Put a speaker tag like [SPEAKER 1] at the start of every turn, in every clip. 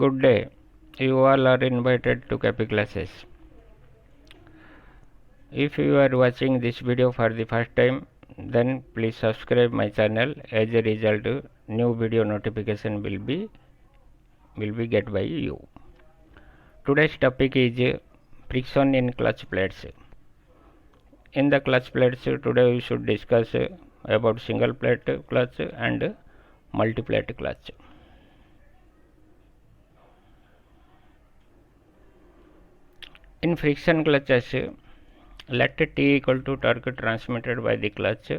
[SPEAKER 1] Good day. You all are invited to Capi classes. If you are watching this video for the first time, then please subscribe my channel. As a result, new video notification will be get by you. Today's topic is friction in clutch plates. In the clutch plates, today we should discuss about single plate clutch and multi plate clutch. In friction clutches, let T equal to torque transmitted by the clutch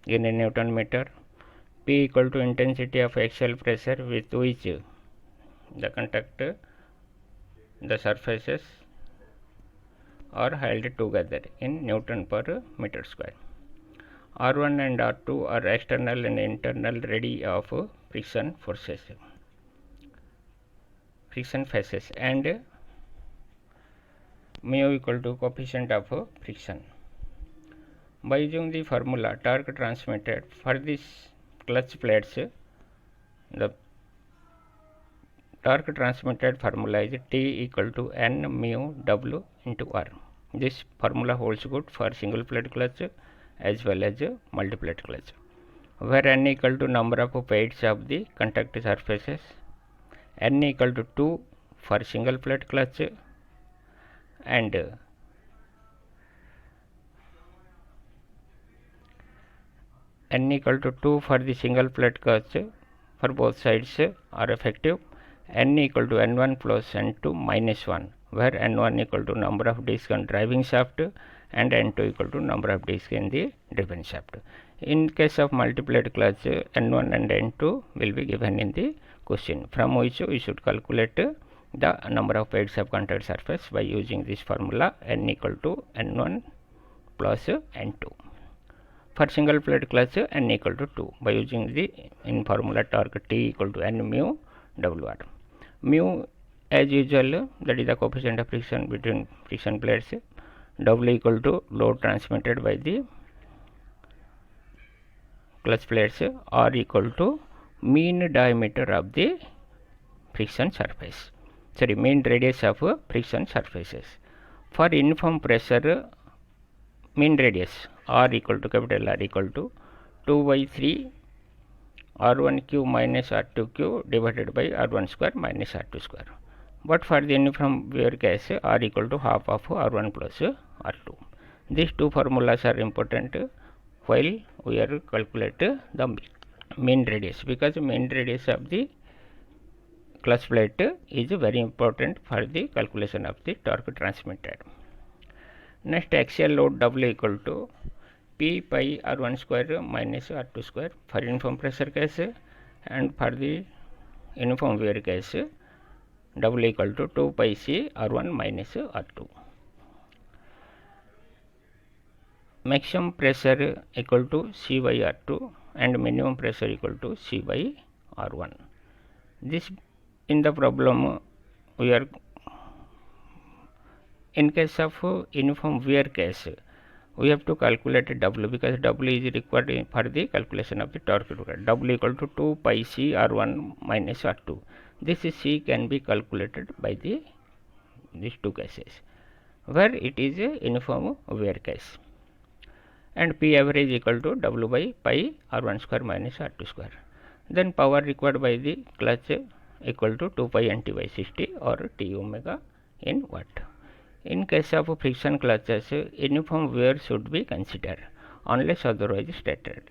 [SPEAKER 1] in a Newton meter, P equal to intensity of axial pressure with which the contact the surfaces are held together in Newton per meter square. R1 and R2 are external and internal radii of friction faces, and mu equal to coefficient of friction. By using the formula torque transmitted for these clutch plates, the torque transmitted formula is T equal to N mu W into R. This formula holds good for single plate clutch as well as multi plate clutch, where N equal to number of pairs of the contact surfaces, N equal to 2 for single plate clutch, and N equal to 2 for the single plate clutch for both sides are effective. N equal to N1 plus N2 minus 1, where N1 equal to number of discs on driving shaft and N2 equal to number of discs in the driven shaft. In case of multi-plate clutch, N1 and N2 will be given in the question, from which we should calculate the number of pairs of contact surface by using this formula N equal to N1 plus N2. For single plate clutch, N equal to 2 by using the in formula torque T equal to N mu WR. Mu as usual, that is the coefficient of friction between friction plates. W equal to load transmitted by the clutch plates. R equal to mean diameter of the friction surface. Mean radius of friction surfaces. For uniform pressure, mean radius R equal to capital R equal to 2 by 3 R1 cube minus R2 cube divided by R1 square minus R2 square. But for the uniform wear case, R equal to half of R1 plus R2. These two formulas are important while we are calculate the mean radius, because mean radius of the clutch plate is very important for the calculation of the torque transmitted. Next, axial load W equal to P pi R1 square minus R2 square for uniform pressure case, and for the uniform wear case, W equal to 2 pi C R1 minus R2. Maximum pressure equal to C by R2 and minimum pressure equal to C by R1. This in the problem we are in case of uniform wear case, we have to calculate W, because W is required for the calculation of the torque. W equal to 2 pi C R1 minus R2. This C can be calculated by these two cases, where it is a uniform wear case. And P average equal to W by pi R1 square minus R2 square. Then power required by the clutch equal to 2 pi NT by 60 or T omega in watt. In case of friction clutches, uniform wear should be considered unless otherwise stated,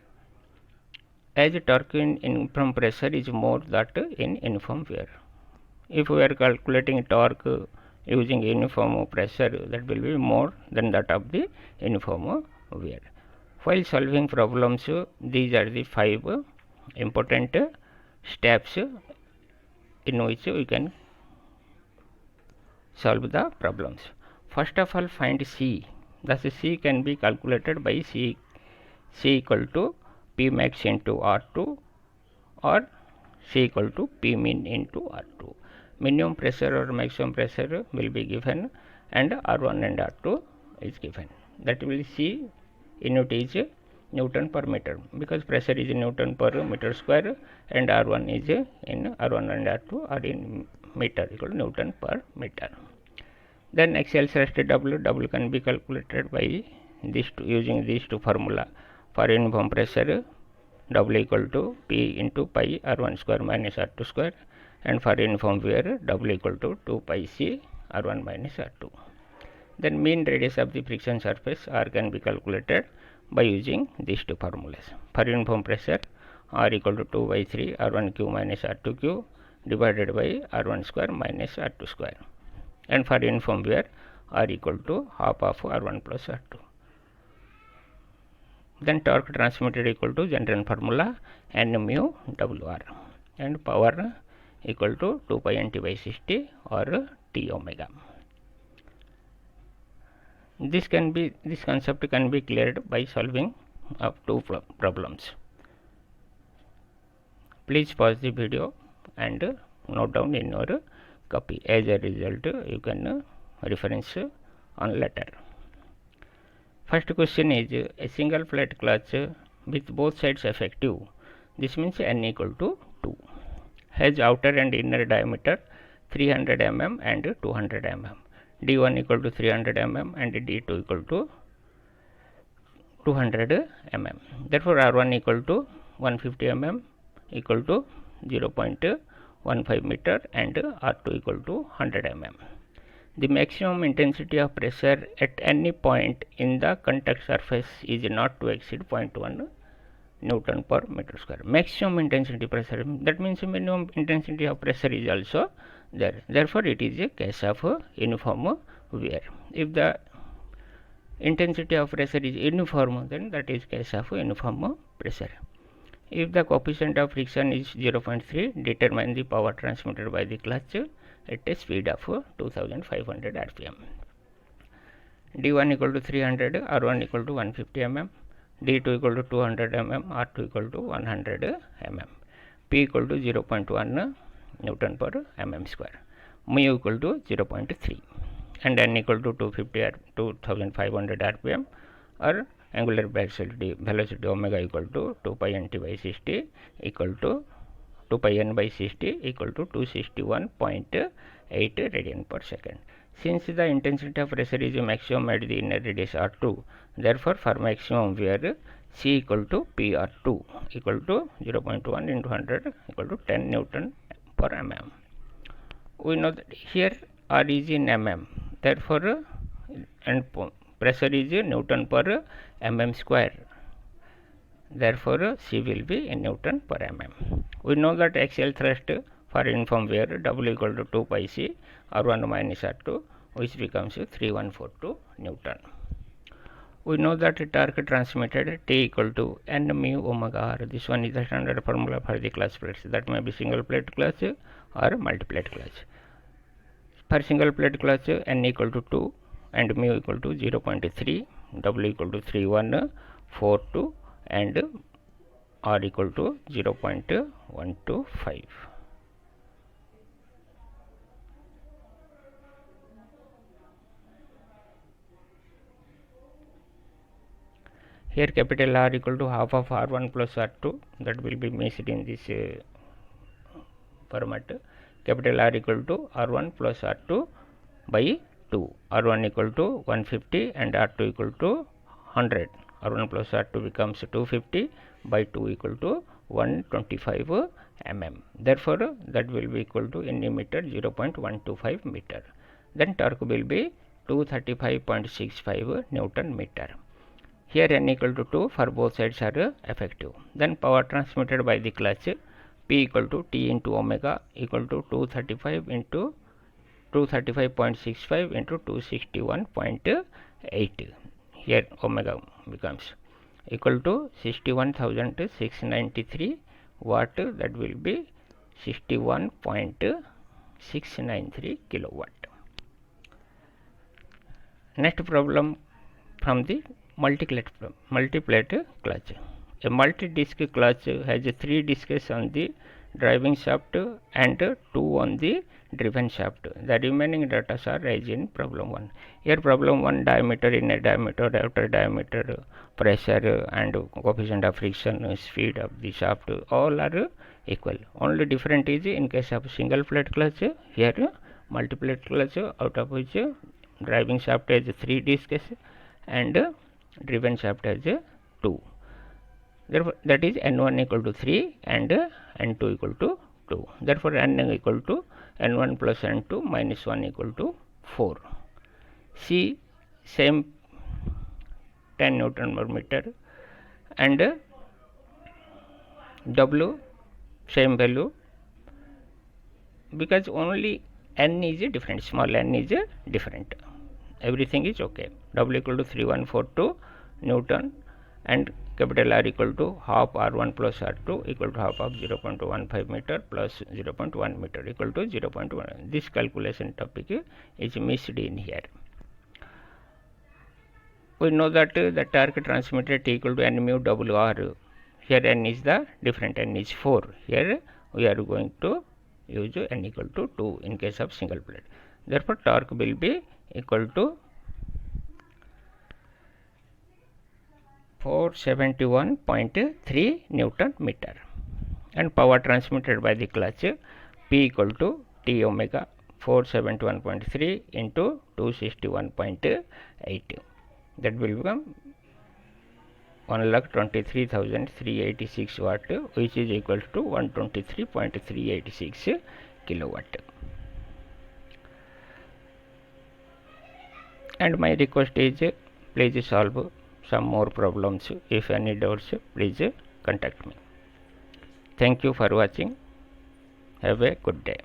[SPEAKER 1] as torque in uniform pressure is more than in uniform wear. If we are calculating torque using uniform pressure, that will be more than that of the uniform wear. While solving problems, these are the 5 important steps in which we can solve the problems. First of all, find C. Thus C can be calculated by C equal to P max into R2 or C equal to P min into R2. Minimum pressure or maximum pressure will be given, and R1 and R2 is given. That will C unit is Newton per meter, because pressure is Newton per meter square and R1 is in R1 and R2 are in meter equal to Newton per meter. Then axial thrust W can be calculated by using these two formula. For uniform pressure, W equal to P into pi R1 square minus R2 square, and for uniform wear, W equal to 2 pi C R1 minus R2. Then mean radius of the friction surface R can be calculated by using these two formulas. For uniform pressure, R equal to 2 by 3 R1 cube minus R2 cube divided by R1 square minus R2 square. And for uniform wear, R equal to half of R1 plus R2. Then torque transmitted equal to general formula N mu WR, and power equal to 2 pi Nt by 60 or T omega. This concept can be cleared by solving of two problems. Please pause the video and note down in your copy. As a result, you can reference on later. First question is a single flat clutch with both sides effective. This means N equal to 2. Has outer and inner diameter 300 mm and 200 mm. D1 equal to 300 mm and D2 equal to 200 mm. Therefore, R1 equal to 150 mm equal to 0.15 meter and R2 equal to 100 mm. The maximum intensity of pressure at any point in the contact surface is not to exceed 0.1 Newton per meter square. Maximum intensity pressure, that means minimum intensity of pressure is also there. Therefore, it is a case of uniform wear. If the intensity of pressure is uniform, then that is case of uniform pressure. If the coefficient of friction is 0.3, determine the power transmitted by the clutch at a speed of 2500 rpm. D1 equal to 300, R1 equal to 150 mm, D2 equal to 200 mm, R2 equal to 100 mm. P equal to 0.1 Newton per mm square. Mu equal to 0.3, and N equal to 2500 rpm, or angular velocity omega equal to 2 pi Nt by 60 equal to 2 pi N by 60 equal to 261.8 radian per second. Since the intensity of pressure is maximum at the inner radius R2, therefore for maximum wear, C equal to PR2 equal to 0.1 into 100 equal to 10 Newton per mm. We know that here R is in mm, therefore and pressure is Newton per mm square. Therefore, C will be in Newton per mm. We know that axial thrust for uniform wear, W equal to 2 pi C R1 minus R2, which becomes 3142 Newton. We know that torque transmitted T equal to N mu omega R. This one is the standard formula for the clutch plates. That may be single plate clutch or multi plate clutch. For single plate clutch, N equal to 2 and mu equal to 0.3, W equal to 3142 and R equal to 0.125. Here capital R equal to half of R1 plus R2, that will be missed in this format. Capital R equal to R1 plus R2 by 2. R1 equal to 150 and R2 equal to 100. R1 plus R2 becomes 250 by 2 equal to 125 mm. Therefore, that will be equal to in meter 0.125 meter. Then torque will be 235.65 Newton meter. Here N equal to 2 for both sides are effective. Then power transmitted by the clutch, P equal to T into omega equal to 235 into 235.65 into 261.8. Here omega becomes equal to 61,693 watt, that will be 61.693 kilowatt. Next problem from the multi-plate clutch. A multi-disc clutch has 3 discs on the driving shaft and 2 on the driven shaft. The remaining data are as in problem 1. Here problem 1, diameter, inner diameter, outer diameter, pressure and coefficient of friction, speed of the shaft, all are equal. Only different is in case of single plate clutch, here multi plate clutch, out of which driving shaft has 3 discs and driven shaft has 2. Therefore, that is N1 equal to 3 and N2 equal to 2. Therefore, N equal to N1 plus N2 minus 1 equal to 4. C same 10 Newton per meter and W same value, because only N is different, small n is different, everything is okay. W equal to 3142 Newton and capital R equal to half R1 plus R2 equal to half of 0.15 meter plus 0.1 meter equal to 0.1. This calculation topic is missed in here. We know that the torque transmitted T equal to N mu WR. Here N is the different, N is 4. Here we are going to use N equal to 2 in case of single plate. Therefore, torque will be equal to 471.3 Newton meter, and power transmitted by the clutch P equal to T omega 471.3 into 261.8, that will become 1,23,386 watt, which is equal to 123.386 kilowatt. And my request is please solve some more problems. If any doubts, please contact me. Thank you for watching. Have a good day.